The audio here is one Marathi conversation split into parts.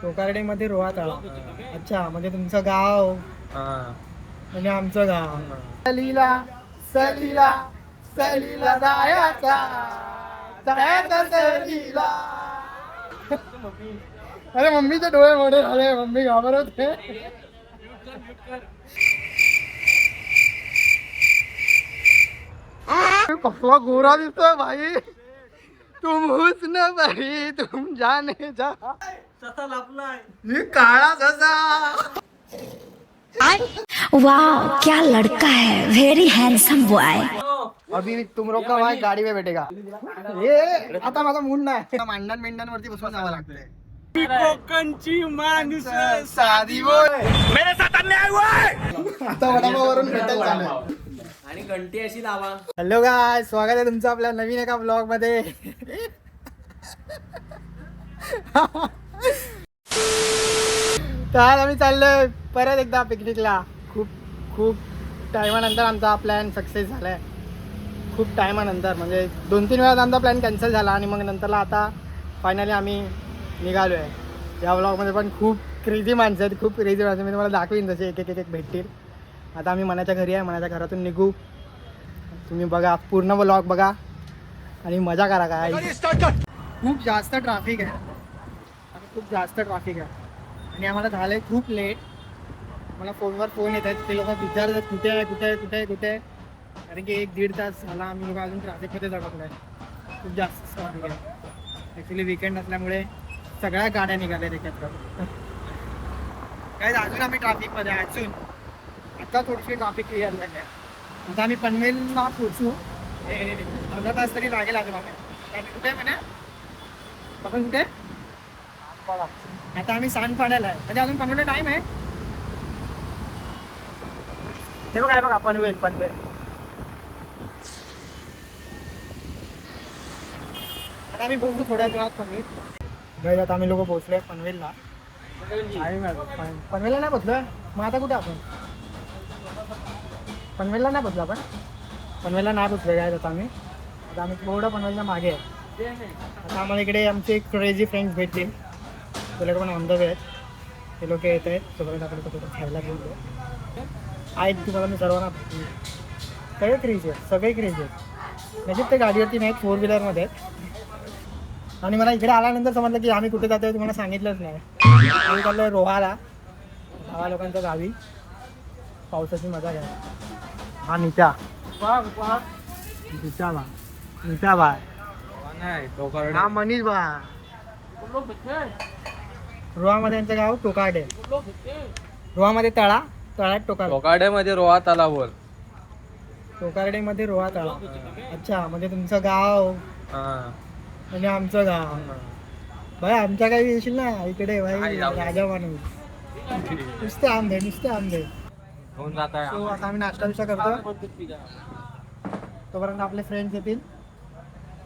टोकार्डे मध्ये रोहा तळा. अच्छा, म्हणजे तुमचं गाव म्हणजे आमचं गाव. सलीला सलीला सलीला जायचा जायचा सलीला. अरे मम्मीचे डोळे मोठे झाले, मम्मी घाबरत होते. कसला गोरा दिसतोय भाई. तुम हुस्न भाई तुम जाने जा. मी काळा ससा. वाह क्या लड़का है, वेरी हैंडसम बॉय. अभी तुम लोग का भाई गाडी में बैठेगा. ये आता माझा मूड नाही. मांडण मेंढ्यांवरती बसून जावं लागतंय. कोकणची माणूस साधी बोल. मेरे साथ अन्याय हुआ है. आता वडापाववरून भेटेल चालू आणि घंटी अशी लावा. हॅलो गाय, स्वागत आहे तुमचं आपल्या नवीन एका ब्लॉग मध्ये. तर आज आम्ही चाललोय परत एकदा पिकनिकला. खूप खूप टायमानंतर आमचा प्लॅन सक्सेस झालाय. खूप टायमानंतर म्हणजे 2-3 वेळा आमचा प्लॅन कॅन्सल झाला आणि मग नंतरला आता फायनली आम्ही निघालो आहे. या ब्लॉगमध्ये पण खूप क्रेझी माणसं आहेत, खूप क्रेझी माणसं. मी तुम्हाला दाखवीन जसे एक एक एक भेटतील. आता आम्ही मनाच्या घरी आहे, मनाच्या घरातून निघू. तुम्ही बघा, पूर्ण ब्लॉग बघा आणि मजा करा. काय खूप जास्त ट्रॅफिक आहे, खूप जास्त ट्रॅफिक आहे आणि आम्हाला झालं आहे खूप लेट. मला फोनवर फोन येत आहेत, ते लोक विचारतात कुठे आहे कुठे आहे कुठे आहे कुठे आहे. कारण की 1-1.5 तास झाला आम्ही लोक अजून ट्रॅफिकमध्ये अडकलो आहे. खूप जास्त ट्रॅफिक आहे. ॲक्च्युली वीकेंड असल्यामुळे सगळ्या गाड्या निघाल्या एकत्र. काय अजून आम्ही ट्रॅफिकमध्ये अजून आता थोडीशी ट्रॅफिक क्लिअर झाली आहे. आता आम्ही पनवेलला पोचू. 15 तास तरी लागेल अजून. आम्ही कुठे म्हणा आपण कुठे आता आम्ही सांडपाड्याला आहे, म्हणजे अजून पनवेलला टाईम आहे. ते बघा बघा पनवेल पनवेल. आता आम्ही पोहोचू थोड्या वेळात पनवेल. गैर आता आम्ही लोक पोहोचलोय पनवेलला. पनवेलला नाही पोहोचलोय. मग आता कुठे आपण पनवेलला नाही पोहोचलो. आपण पनवेलला नाही पोहोचलो काय. आता आम्ही थोडं पनवेलच्या मागे आहे. आता आम्हाला इकडे आमचे क्रेझी फ्रेंड्स भेटतील. ते लोक पण ऑन द वे आहेत. ते लोक येत आहेत. सगळं आपलं कुठं खायला गेलो आहेत. तुम्हाला मी सर्वांना सगळे क्रेझी आहेत, सगळे क्रेझी आहेत. म्हणजे ते गाडीवरती नाहीत, 4 व्हीलरमध्ये आहेत. आणि मला इकडे आल्यानंतर समजलं की आम्ही कुठे जातो आहे तुम्हाला सांगितलंच नाही. आम्ही चाललो रोहाला, भावा लोकांच्या गावी. पावसाची मजा घ्या. हा नित्या नित्या बा नित्या बाय हा मनीष बा. रोहामध्ये यांचं गाव टोकार्डे. रोहामध्ये तळ्यात टोकार्डे मध्ये रोहा तला बोल. टोकार्डे मध्ये रोहा तळा. अच्छा, म्हणजे तुमचं गाव म्हणजे आमचं गाव. भाई आमच्या काही येशील ना इकडे भाई, राजा माणूस. नुसते आंबे नुसते आंबे. So, आता आम्ही नाश्ता विषय करतो. तोपर्यंत आपले फ्रेंड्स येतील.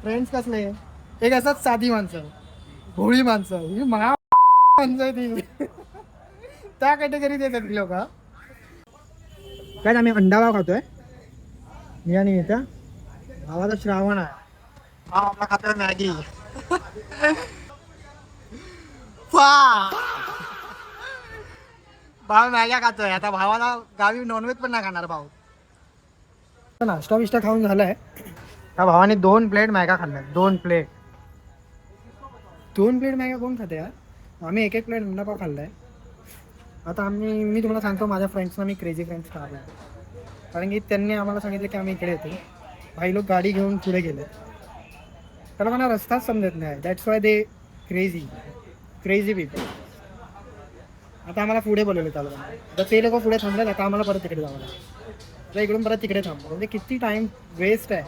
फ्रेंड्स कसले एक असतात साधी माणसं, भोळी माणसं. ही महा माणसं आहे ती. त्या कॅटेगरीत येतात ती लोक. काय आम्ही अंडावा खातोय. मी आणि येत्या भावाचा श्रावण आहे. हा आपला खातोय मॅगी. भाव मॅग्या खातोय. आता भावाला गावी नॉनव्हेज पण नाही खाणार भाऊ. नाश्ता बिष्टा खाऊन झालाय. त्या भावाने 2 प्लेट मॅगा खाल्ल्या. 2 प्लेट मॅगा कोण खाते यार. आम्ही 1-1 प्लेट अंडापाव खाल्लाय. आता मी तुम्हाला सांगतो माझ्या फ्रेंड्सना मी क्रेझी फ्रेंड्स खाल्ला. कारण की त्यांनी आम्हाला सांगितलं की आम्ही इकडे येतो. काही लोक गाडी घेऊन पुढे गेले. त्याला मला रस्ताच समजत नाही. That's why they crazy people. आता आम्हाला पुढे बोलवलं चालू. आता ते लोक पुढे थांबले. आता आम्हाला परत तिकडे जावं लागतं. आता इकडून परत तिकडे थांबतो. म्हणजे किती टाईम वेस्ट आहे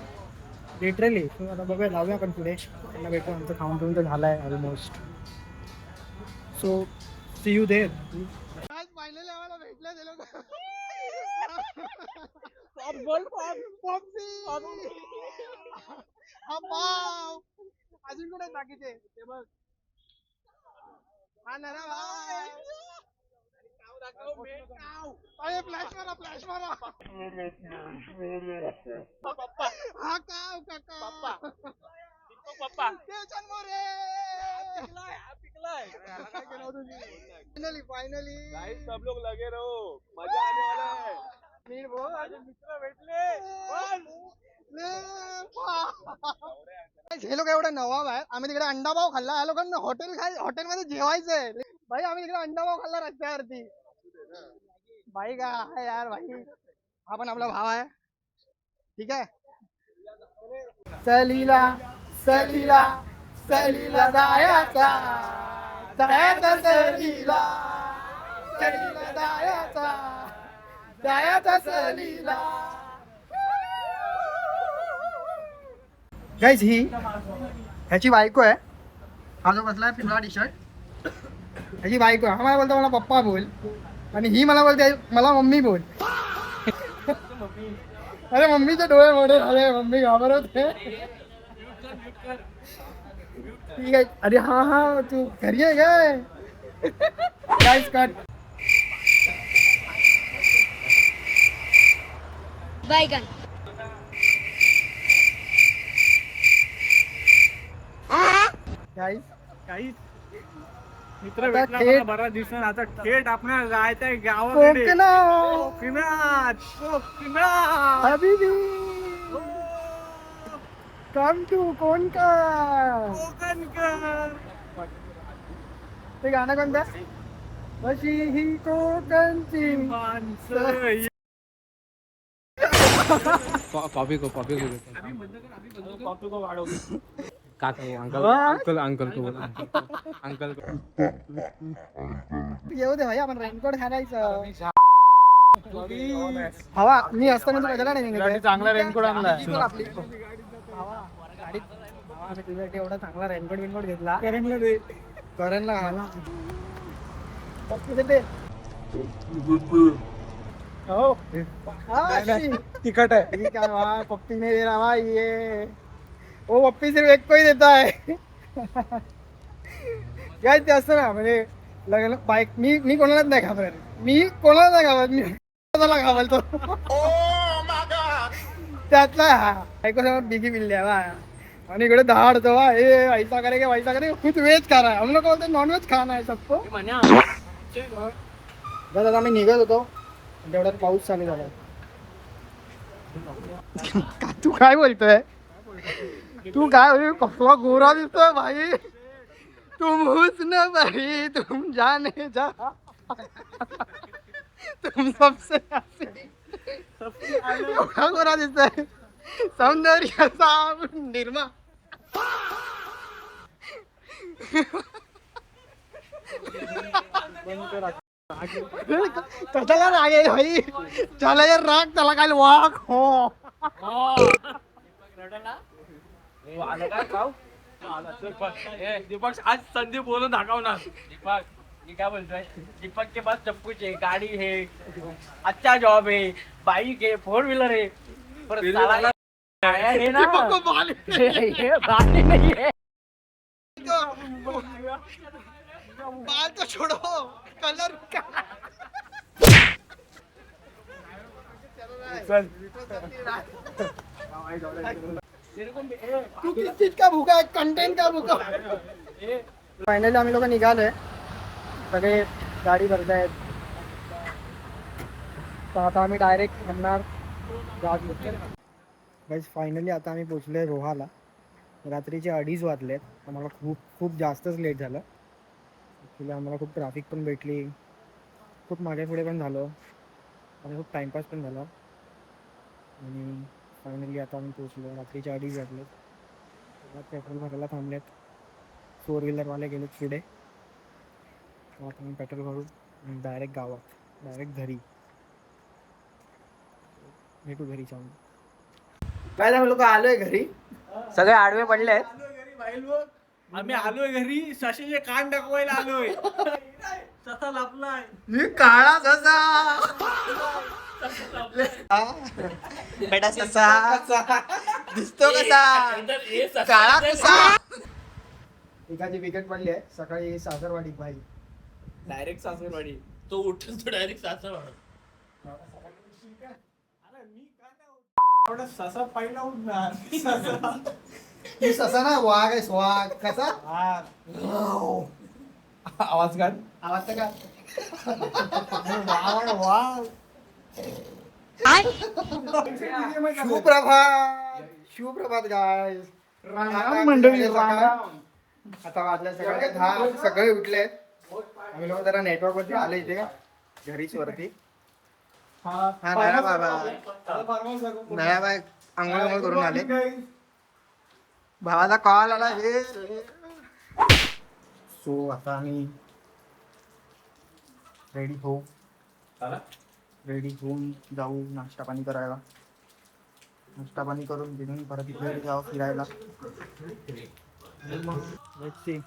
लिटरली. आता बघूया लावूया आपण पुढे. त्यांना भेटू. आमचं खाऊन पिऊन तर झालं आहे almost. So see you there. Finally आम्हाला भेटलं ते लोक. अजून कुठे बाकीचे हा ना भाई. फ्लॅश मारा हा काव काका. देवचंद मोरे फायनली सब लोग लगे रहो, मजा आने वाला है. मित्र भेटले. हे लोक एवढे नवाब आहे. आम्ही तिकडे अंडापाव खाल्ला. या लोकांना हॉटेलमध्ये जेवायचंय भाई. आम्ही तिकडे अंडापाव खाल्ला रस्त्यावरती. भाई का आहे यार भाई. हा पण आपला भाव आहे. ठीक आहे. सलीला सलीला सलीला जायचा जायचा सलीला सलीला जायचा जायचा सलीला. गाईज ही ह्याची बायको आहे. हा जो बसलाय पिवळा टी शर्ट ह्याची बायको आहे. हा मला बोलतो मला पप्पा बोल आणि ही मला बोलते मला मम्मी बोल. अरे मम्मीचे डोळे मोठे झाले. मम्मी घाबरत होते. ठीक आहे. अरे हा हा तू घरी आहे काय. Guys cut. बैगन गाईज काही मित्र आता भेटला थेट- मला बऱ्याच दिवसांनी. आता थेट आपल्याला जायचंय गावाकडे. कोकणात कोकणात हबीबी कम टू कोणकर. कोकणकर. ते गाणं कोणतं. अशी ही कोकणची माणसं. कॉफी को वाढव. काका अंकल को बोला. अंकल को. येऊ दे भाई. आपण रेनकोट घालायचं. हवा मी असताना तू कशाला नाही निघत? चांगला रेनकोट आणला. आपली हवा गाडीत हवा. मी तुझ्यासाठी एवढा चांगला रेनकोट बिनकोट घेतला. करणला घाला. ते हो तिखट आहे. ठीक है भाई. पप्पी नहीं दे रहा भाई ये. वो पप्पी सिर्फ एक को ही देता है. काय ते असतं ना म्हणजे लग्न बाईक मी कोणालाच नाही घाबरत. मी कोणाला नाही घाबरत. मी कोणाला घाबरतो. त्यातला हा बायकोसमोर बिगी मिलल्या बा. आणि इकडे दहाडतो बा. हे ऐसा करेगा वैसा करेगा. कुछ वेज खा रहा है. हम लोग बोलते नॉन वेज खाना है सबको. बस आता मी निघत होतो तेवढ्यात पाऊस चालू झाला. तू काय बोलतोय. तू काय कसला गोरा दिसतोय भाई. तुम हुस्न भाई तुम जाने जा तुम सबसे एवढा गोरा दिसतोय. सौंदर्याचा निर्मा. कशाला राग आहे भाई. त्याला जर राग त्याला काय वाघ हो. दीपक आज संदीप बोलून दाखवणार. दीपक मी काय बोलतोय. दीपक के पास सब कुछ है. गाड़ी है, अच्छा जॉब है, बाइक है, 4 व्हीलर है. पर साला है ना. ये बात नहीं है. बाल तो छोड़ो कलर का. तू किस चीज का भूखा है. कंटेंट का भूखा. फायनली आम्ही लोक निघालोय. सगळे गाडी भरतायत. तर आता आम्ही डायरेक्ट म्हणणार गाईज. फायनली आता आम्ही पोचलोय रोहाला. रात्रीचे 2:30 वाजलेत. आम्हाला खूप जास्तच लेट झालं. ॲक्च्युली आम्हाला खूप ट्रॅफिक पण भेटली. खूप मागे पुढे पण झालं आणि खूप टाईमपास पण झाला. आणि फायनली आता आम्ही पोचलो. रात्रीचे 2:30 वाजलेत. पेट्रोल भरायला थांबलेत. 4 व्हीलरवाले गेलेत पुढे. आता आम्ही पेट्रोल भरून डायरेक्ट गावात. डायरेक्ट घरी भेटू. घरी जाऊन काय आम्ही लोक आलोय घरी. सगळे आडवे पडले आहेत. आम्ही आलोय घरी. सशीचे कान टाकवायला आलोय. ससा लापलाय. मी काळा कसा बेटा कसा दिसतो कसा काळा कसा. एकाची विकेट पडली आहे सकाळी सासरवाडी भाई. डायरेक्ट सासरवाडी. तो उठून तो डायरेक्ट सासरवाडी. एवढा ससा पहिला उठणार. असा ना वाघ आहे वाघ कसा आवाज काढ. आवाज तर का वाघ वाघ सुप्रभात गाय मंडळी, आता वाजल्या सगळे 10 सगळे उठले आम्ही लोक जरा नेटवर्क वरती आले इथे घरीच वरती हा नया बाबा नया बाय आंघोळ करून आले भावाला कॉल आला हे सो आता आम्ही रेडी होऊन जाऊ नाश्ता पाणी करायला नाश्ता पाणी करून तिथून परत इकडे जाऊ फिरायला Let's see.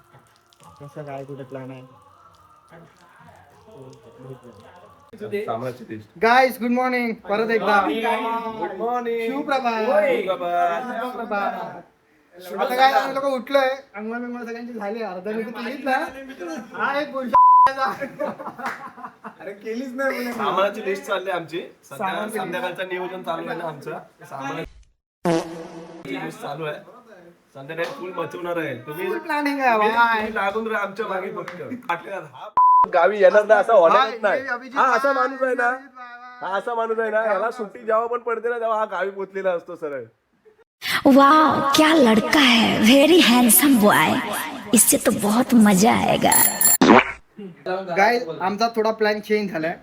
कसं काय कुठे प्लॅन आहे गाईज गुड मॉर्निंग परत एकदा गुड मॉर्निंग. सुप्रभात आता काय आम्ही लोक उठलोय अंघोळ बिंगोळ सगळ्यांची झाली अर्धा मिनिट केलीच ना हा एक गोष्ट अरे केलीच नाही म्हणे. सामानाची लिस्ट चालली आमची सध्या संध्याकाळचं नियोजन चालू आहे ना आमचं सामानाची लिस्ट चालू आहे संध्याकाळी फुल मचवणार आहे तुम्ही प्लॅनिंग आहे बाबा. तुम्ही लागून राहा आमच्या मागे फक्त वाटलं हा गावी येणार नाही असं होणारच नाही हा असा माणूस आहे ना हा असा माणूस आहे ना याला सुट्टी जेव्हा पण पडते ना तेव्हा हा गावी पोचलेला असतो सरळ वाह क्या लड़का है वेरी हैंडसम बॉय इससे तो बहुत मजा आएगा गाय आमचा थोडा प्लॅन चेंज झालाय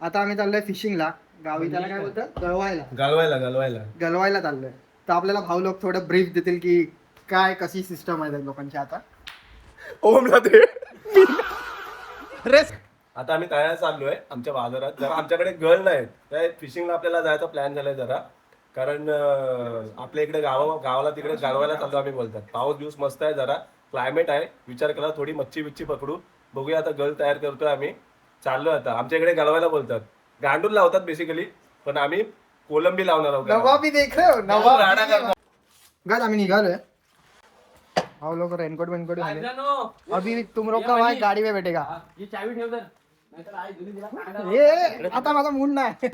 आता आम्ही चाललोय फिशिंगला गावी त्याला काय बोलतात गलवायला चाललोय तर आपल्याला भाऊ लोक थोडं ब्रीफ देतील की काय कशी सिस्टम आहे लोकांची आता ओमला ते रेस आता आम्ही तयार चाललोय आमच्या बाजारात जरा आमच्याकडे गळ नाहीत त्या फिशिंगला आपल्याला जायचा प्लॅन झालाय जरा कारण आपल्या इकडे गावाला तिकडे गाळवायला चाललो आम्ही बोलतात पाऊस दिवस मस्त आहे जरा क्लायमेट आहे विचार करा थोडी मच्छी बिच्छी पकडू बघूया आता गळ तयार करतोय आम्ही चाललोय आता आमच्या इकडे गलवायला बोलतात गांडूल लावतात बेसिकली पण आम्ही कोलंबी लावणार आहोत नवाबी देख रहे हो नवाब गाइस आम्ही निघालोय भाऊ लोग रेनकोट वेनकोट घाले अभी तुम लोग का भाई गाड़ी में बैठेगा ही चावी ठेव तर नाहीतर आई धुनी दिला काढा. ये आता माझा मूड नाही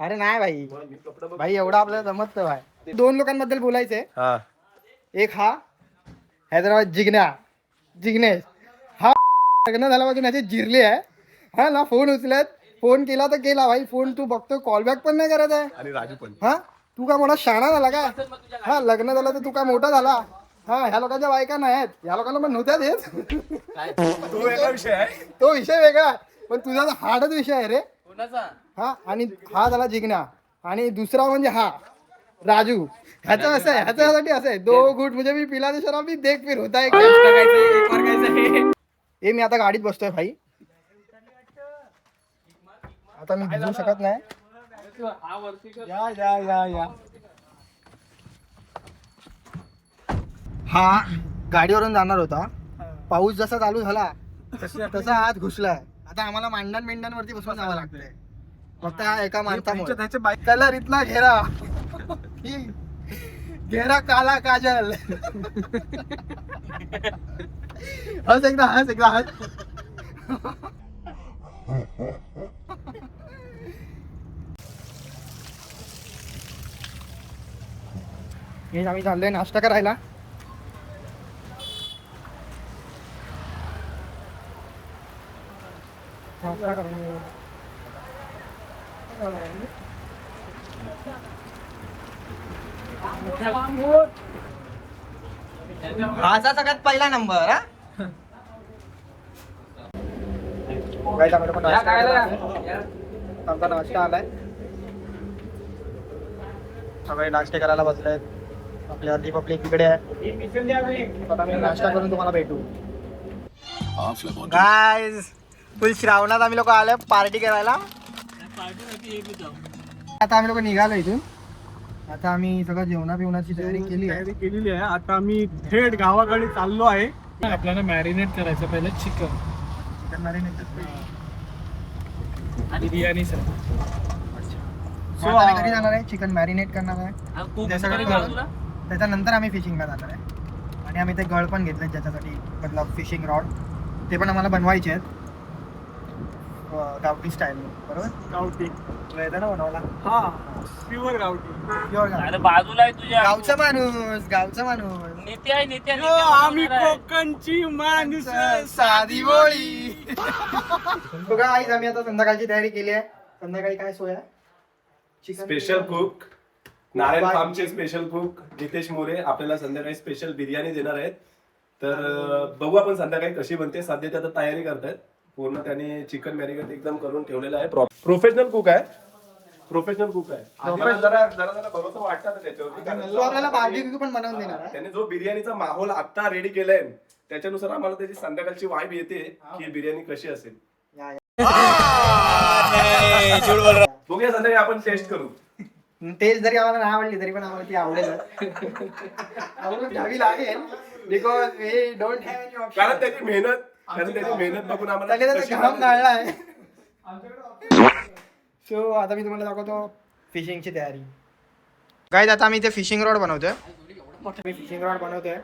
अरे नाही भाई भाई एवढा आपल्याला जमत नाही भाई 2 लोकांबद्दल बोलायचंय हा एक हा हैदराबाद जिग्नेश हा लग्न झाल्यापासून याची जिरली आहे हा ना फोन उचलत फोन केला तर केला भाई फोन तू बघतो कॉल बॅक पण नाही करत आहे आणि राजू पण हा तू का मोठा शाणा झाला का हा लग्न झालं तर तू काय मोठा झाला हा ह्या लोकांच्या बायका नाही आहेत ह्या लोकांना पण नव्हत्या देत तो वेगळा विषय आहे तो विषय वेगळा आहे. पण तुझा तर हार्डच विषय आहे रे कोणाचा हा आणि हा झाला जिग्ना आणि दुसरा म्हणजे हा राजू ह्याचं असं आहे ह्याच्यासाठी असं आहे 2 घूट म्हणजे मी पिला तर शराब मी देख फिर होता है हे मी आता गाडीत बसतोय भाई आता मी भिजू शकत नाही या हा गाडीवरून जाणार होता पाऊस जसा चालू झाला तसा आत घुसलाय आता आम्हाला मेंढ्यांवरती बसून जावं लागतंय फक्त हा एका माणसामुळे त्याला रितला घेरा काला काजल हस एकदा हस हे आम्ही चाललोय नाश्ता करायला माझा सगळ्यात पहिला नंबर आमचा नाश्ता आलाय सगळे नाश्ते करायला बसलेत आपली अर्धी पब्लिक तिकडे आहे आता मी नाश्ता करून तुम्हाला भेटू गाइस फुल श्रावणात आम्ही लोक आलोय पार्टी करायला आता आम्ही लोक निघालो इथून आता आम्ही सगळं जेवणा बिवणाची तयारी केलेली आहे आता आम्ही थेट गावाकडे चाललो आहे आपल्याला मॅरिनेट करायचं पहिलं चिकन मॅरिनेट आणि बिर्याणी सर घरी जाणार आहे चिकन मॅरिनेट करणार आहे त्याच्यानंतर आम्ही फिशिंगला जाणार आहे आणि आम्ही ते गळ पण घेतले ज्याच्यासाठी मतलब फिशिंग रॉड ते पण आम्हाला बनवायचे आहेत गावठी स्टाईल बरोबर. गावठी. तुला येतं ना बनवायला. हा प्युअर गावठी. Pure गावठी. अरे बाजूला आहे तुझ्या गावचा माणूस. नेते आहे नेते यो, आम्ही कोकणची माणसं साधी बोळी. बघा आई आम्ही आता संध्याकाळची तयारी केली आहे. संध्याकाळी काय soya chicken special cook Narayan फार्मचे स्पेशल कुक नितेश मोरे आपल्याला संध्याकाळी स्पेशल बिर्याणी देणार आहेत. तर बघू आपण संध्याकाळी कशी बनते. सध्या ते आता तयारी करतायत पूर्ण. त्यांनी चिकन मॅरिनेट एकदम करून ठेवलेलं आहे. प्रोफेशनल कुक आहे. आधी जरा भरोसा वाटतं ना त्याच्यावरती, कारण तो आपल्याला बार्बेक्यू पण बनवून देणार आहे. त्याने जो बिर्याणीचा माहोल आता रेडी केलाय त्याच्यानुसार आम्हाला त्याची संध्याकाळची वाईब येते की बिर्याणी कशी असेल. बघूया संध्याकाळी आपण टेस्ट करू. तेच जरी आम्हाला नाही आवडली तरी पण आम्हाला ती आवडेल. आवडून घ्यावी लागेल because we don't have any option. कारण त्याची मेहनत बघून आम्हाला त्याने कशी घाम बनवली. गाळला आहे. सो आता मी तुम्हाला दाखवतो फिशिंगची तयारी. काय आता आम्ही इथे फिशिंग रॉड बनवतोय. मी फिशिंग रॉड बनवतोय.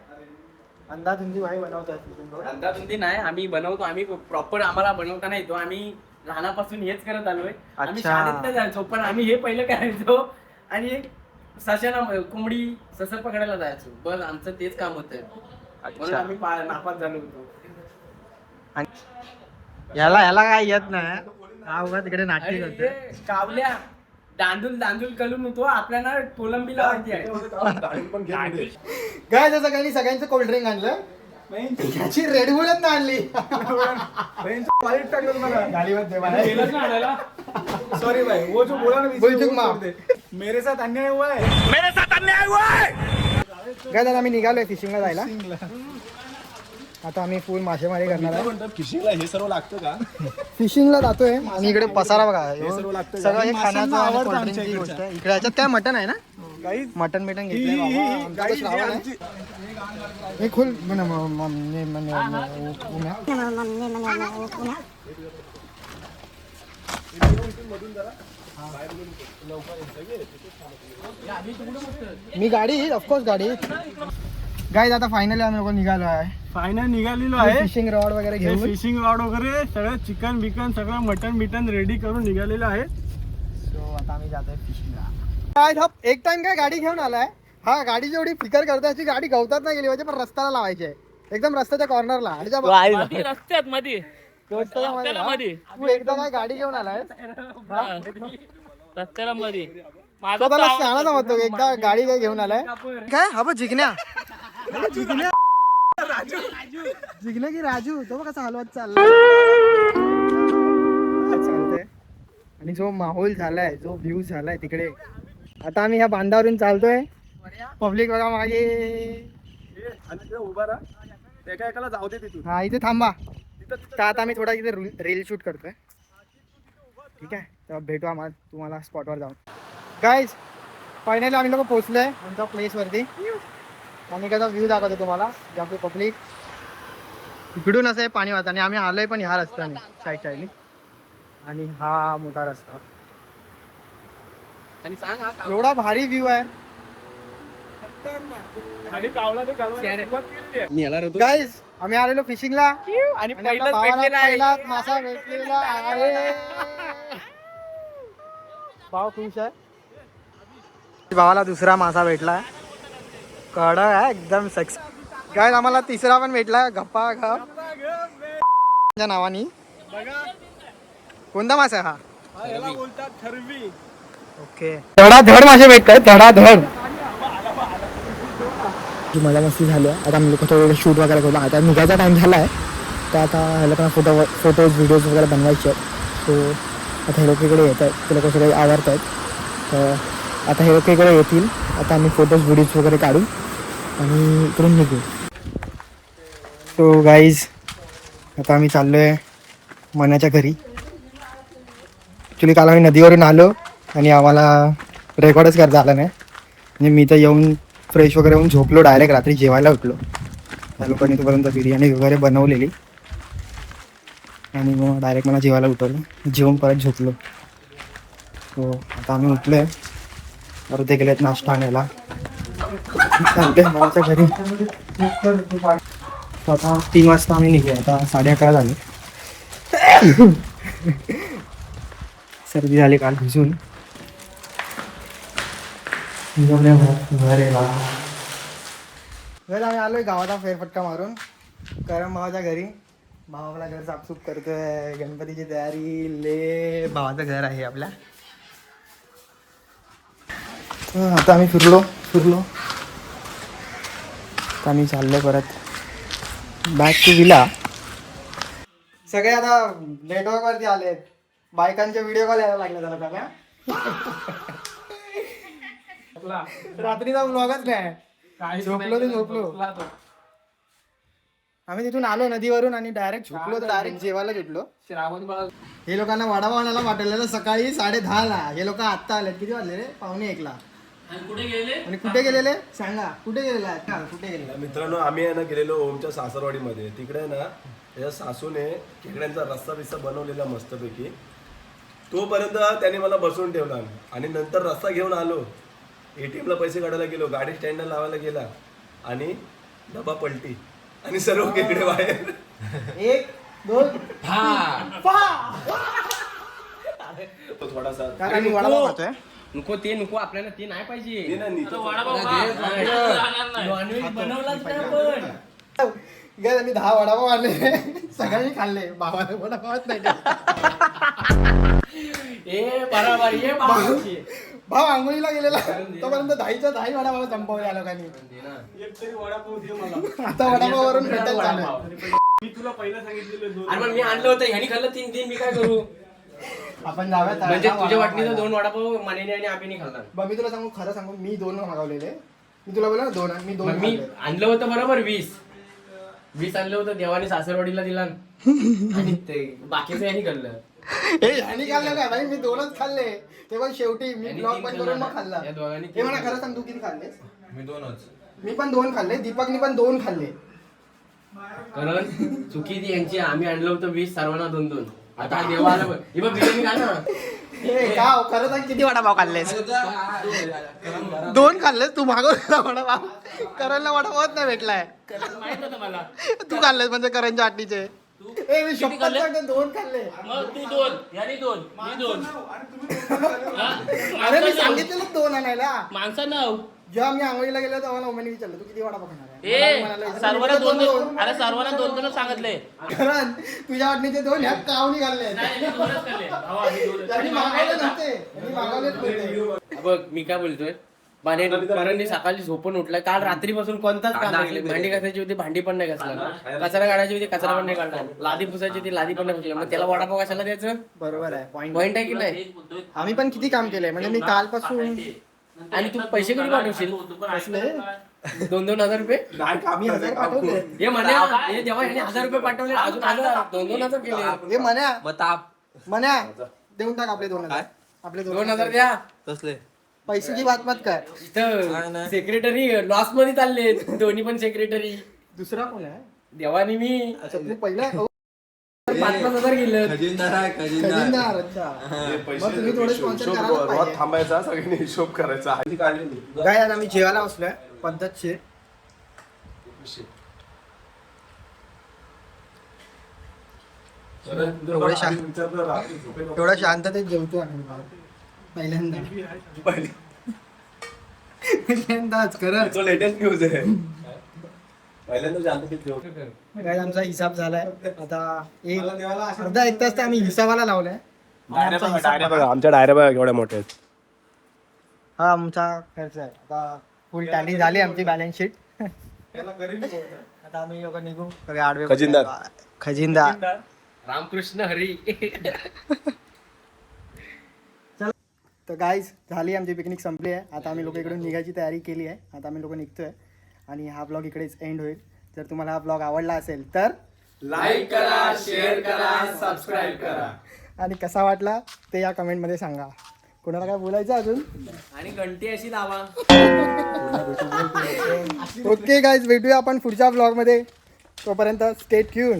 अंदाधुंदी भाई बनवतोय फिशिंग रॉड. अंदाधुंदी नाही आम्ही बनवतो. आम्ही प्रॉपर आम्हाला बनवता नाही येतो. आम्ही लहानापासून हेच करत आलोय. आम्ही अच्छा. शाळेत नाही जायचो पण आम्ही हे पहिलं करायचो आणि सशाला कोंबडी ससर पकडायला जायचो. बस आमचं तेच काम होतं. म्हणून आम्ही नापास झालो होतो. याला काय येत नाही. हा उगा तिकडे नाटकी अरे करतोय. ते कावल्या दांडूल कलून होतो आपल्याला कोलंबीला माहिती आहे. गाडी पण घेऊन दे. काय जसं काही सगळ्यांचं कोल्ड्रिंक आणलं. याची रेडबुलच ना आणली. वाईट टाकलं मला. गाडीवर दे मला. गेलंच ना आणायला. सॉरी भाई वो जो बोला ना बीच में, बोल चुक वो माफ. छोड़ दे. मेरे साथ अन्याय हुआ है. काय दादा आम्ही निघालोय फिशिंगला जायला. आता आम्ही फुल मासेमारी करणार आहे. म्हणतात फिशिंगला हे सर्व लागतं का? फिशिंगला जातोय आणि इकडे पसारा बघा. सर्व लागतं का? सगळं हे माशांना खाण्याचं आणि आवडतं कोल्ड्रिंकची आमच्या गोष्ट आहे. इकडे याच्यात काय मटन आहे ना. Guys, मटन घेतलंय बाबा. आमचं तर श्रावण आहे. हे खुल मी गाडी ऑफकोर्स गाडी. गाईज आता फायनली आम्ही लोक निघालो आहे. फायनल निघालेलो आहे. फिशिंग रॉड वगैरे घेऊन. फिशिंग रॉड वगैरे सगळं चिकन बिकन सगळं मटन रेडी करून निघालेलं आहे. सो आता आम्ही जातोय फिशिंगला. एक टाइम काय गाडी घेऊन आलाय. हा गाडी जेवढी फिकर करते अशी गाडी गवतात नाही गेली पाहिजे पण रस्त्याला लावायची आहे. एकदम रस्त्याच्या कॉर्नरला. रस्त्यात मध्ये तू एकदा काय गाडी घेऊन आलाय. रस्त्याला मध्ये स्वतःला शहाणा समजतो. एकदा गाडी काय घेऊन आलाय. काय हा बघ जिग्न्या की राजू तो कसा हलवत चाललाय. चालतंय. आणि जो माहोल झालाय जो व्ह्यू झालाय तिकडे. आता आम्ही ह्या बांधावरून चालतोय. पब्लिक बघा मागे. आणि तिथे उभा राहा. एकाला जाऊ दे तिथून. हा इथे थांबा. तर आता आम्ही थोडा इथे रील शूट करतोय. ठीक आहे तर भेटू आम्हाला तुम्हाला स्पॉटवर जाऊन. गाईज फायनली आम्ही लोक पोहोचलोय आमच्या प्लेसवरती. आणि त्याचा व्ह्यू दाखवतो तुम्हाला. जे आपली पब्लिक इकडून असं आहे पाणी वाहत आणि आम्ही आलोय पण ह्या रस्त्याने साईडने. आणि हा मोठा रस्ता. आणि सांग हा एवढा भारी व्ह्यू आहे. आणि कावला ते गाईज आम्ही आलेलो फिशिंगला आणि आणि आपल्या पहिलाच भावाला भेटलेला आहे. पहिला मासा भेटलेला आहे. भाव खुश आहे. भावाला दुसरा मासा भेटला. कडक आहे एकदम सेक्स. काय आम्हाला तिसरा पण भेटला गप्पा गप नावानी. कोणता मासा आहे हा. याला बोलतात खरवी. ओके धडाधड मासे भेटतात धडाधड. मजा मस्ती झाली आहे. आता आम्ही लोक थोडं शूट वगैरे करू. आता निघायचा टाइम झाला आहे तर आता ह्या लोकांना फोटोज व्हिडिओज वगैरे बनवायचे आहेत. सो आता हे लोक इकडे येत आहेत. ते लोक सगळे आवडत आहेत. तर आता हे लोक इकडे येतील. आता आम्ही फोटोज व्हिडिओज वगैरे काढू आणि इकडून निघू. सो गाईज आता आम्ही चाललो आहे मनाच्या घरी. ॲक्च्युली काल आम्ही नदीवरून आलो आणि आम्हाला रेकॉर्डच करता आला नाही. म्हणजे मी तर येऊन फ्रेश वगैरे होऊन झोपलो. डायरेक्ट रात्री जेवायला उठलो. त्या लोकांनी तोपर्यंत बिर्याणी वगैरे बनवलेली आणि मग डायरेक्ट मला जेवायला उठवलं. जेवून परत झोपलो. सो आता आम्ही उठलो आहे. परत ते गेलेत नाश्ता आणायला. चालते मनाच्या घरी. आता 3 वाजता आम्ही निघू. आता 11:30 झाले. सर्दी झाली काल भिजून. घर आम्ही आलोय गावाचा फेरफटका मारून करम भावाच्या घरी. भाव आपला घर साफसूफ करतोय. गणपतीची तयारी. ले भावाचं घर आहे आपल्या. आता आम्ही फिरलो आता आम्ही चाललोय परत बॅक टू विला. सगळे आता नेटवर्क वरती आलेत. बायकांचे व्हिडिओ कॉल यायला लागले त्याला सगळ्या. रात्रीचा व्लॉगच नाही. झोपलो. आम्ही तिथून आलो नदीवरून आणि डायरेक्ट झोपलो तर डायरेक्ट जेवायला झोपलो. हे लोकांना वडापाव आणायला पाठवलेलं सकाळी 10:30ला. हे लोक आत्ता आलेत. किती वाजले रे? 1:45ला. आणि कुठे गेलेले सांगा. कुठे गेलेला? मित्रांनो आम्ही आहे ना गेलेलो ओमच्या सासरवाडीमध्ये. तिकडे ना त्याच्या सासूने खेकड्यांचा रस्सा बिस्सा बनवलेला मस्तपैकी. तोपर्यंत त्याने मला बसवून ठेवला आणि नंतर रस्ता घेऊन आलो. ATM ला पैसे काढायला गेलो. गाडी स्टँडला लावायला गेला आणि डबा पलटी आणि सर्व खेकडे बाहेर. 1 2 थोडासा कारण आम्ही वडापाव खातोय. नको आपल्याला ते नाही पाहिजे. ते ना नीचे नॉनव्हेज बनवलाच नाही आपण. गॅस आम्ही 10 वडापाव आणले. सगळ्यांनी खाल्ले. भावाला वडापावच नाही. बरोबर ये बाबाची. भाव आंघोळीला गेलेला तोपर्यंत 10 वडापाव संपवले या लोकांनी. एक तरी वडापाव दे मला. आता वडापाववरून भेटायला चालू. मी तुला पहिलं सांगितलेलं 2. अरे पण मी आणलं होतं ह्यानी खाल्लं 3 मी काय करू. आपण जाऊया म्हणजे तुझ्या वाटणीचं 2 वडापाव मनेने आणि आम्हीने खाल्ला. बघ मी तुला सांगू खरं सांगू मी 2 मागवलेले. मी तुला बोला 2 मी 2 मी आणलं होतं बरोबर 20 आणलं होतं. देवाने सासरवाडीला दिला आणि ते बाकीचं यांनी खाल्लं. ह्यानी खाल्लं काय भाई? मी 2च खाल्ले. ते पण शेवटी मी ब्लॉग बंद करून मग खाल्ला. या दोघांनी हे मला खरं सांग तू किती खाल्लेस? मी 2च. मी पण 2 खाल्ले. दीपकनी पण 2 खाल्ले. कारण चुकी ती यांची. आम्ही आणलं होतं 20 सर्वांना 2 आता देवाला हे बघ बिर्याणी खा ना. हे का खरं सांग किती वडापाव खाल्लेस? 2 खाल्लेस तू मागवलेला वडापाव. करणला वडापावच नाही भेटलाय. माहित होतं मला. तू खाल्लेस म्हणजे करणच्या आटणीचे. ए मी शपथ सांगतो 2 खाल्ले. मग तू 2 यानी 2 मी 2. अरे मी सांगितलेलं 2 आणायला. माणसं नाव जेव्हा मी आंघोळीला गेलो तेव्हा ओमेनी विचारलं तू किती वडापाव खाणार आहे? ए मला म्हणाला, सर्वांना मी म्हटलं, 2 अरे सर्वांना 2 सांगितले. करण तुझ्या वाटणीचे 2 ह्या कावनी खाल्ले. त्यांनी मागवले नव्हते. त्यांनी मागवलेच नव्हते. बघ मी काय बोलतोय. कारण सकाळी झोपून उठलाय. काल रात्रीपासून कोणताच काम नाही केलं. भांडी घासायची होती भांडी पण नाही घासला. कचरा काढायची होती कचरा पण नाही काढला. लादी पुसायची होती लादी पण नाही पुसली. मग त्याला वडापाव कशाला द्यायचं? बरोबर आहे पॉइंट आहे की नाही. आम्ही पण किती काम केलंय म्हणजे मी कालपासून. आणि तू पैसे कधी पाठवशील? कसले 2,000 रुपये. आम्ही 1000 पाठवले. हे म्हणे हे जेव्हा ह्याने 1000 रुपये पाठवले अजून 2,000 केले. हे मन्या देऊन टाक आपले 2000. आपले 2,000 द्या. पैशाची बात मत कर. इथं सेक्रेटरी लॉस मध्ये चालले. दोन्ही पण सेक्रेटरी. दुसरा कोण आहे? देवानी मी अच्छा तू पहिला 5,000 गेलं. खजिनदार. अच्छा मग तुम्ही थोडे स्पॉन्सर करायला पाहिजे. थांबायचा सगळ्यांनी हिशोब करायचा. आधी काढलेली काय आज आम्ही जेवायला बसलोय पद्धतशीर. एवढा शांततेत जेवतो आम्ही पहिल्यांदाच खरंच. लेटेस्ट न्यूज आहे. पहिल्यांदा जानते काय आमचा हिसाब झालाय आता. अर्धा 1 तास तर आम्ही हिसाबाला लावलाय. आमच्या डायऱ्या बघा केवढ्या मोठ्या आहेत. हा आमचा खर्च आहे. आता फुल टॅली झाली आमची बॅलन्स शीट. आता आम्ही लोक निघू सगळे आडवे. खजिनदार रामकृष्ण हरी. तर गाईज झाली आमची पिकनिक संपली आहे. आता आम्ही लोक इकडून निघायची तयारी केली आहे. आता आम्ही लोक निघतोय आणि हा ब्लॉग इकडेच एंड होईल. जर तुम्हाला हा ब्लॉग आवडला असेल तर लाईक करा, शेअर करा, सबस्क्राईब करा. आणि कसा वाटला ते या कमेंटमध्ये सांगा. कोणाला काय बोलायचं अजून? आणि घंटी अशी लावा. ओके गाईज भेटूया आपण पुढच्या ब्लॉगमध्ये. तोपर्यंत स्टे ट्यून.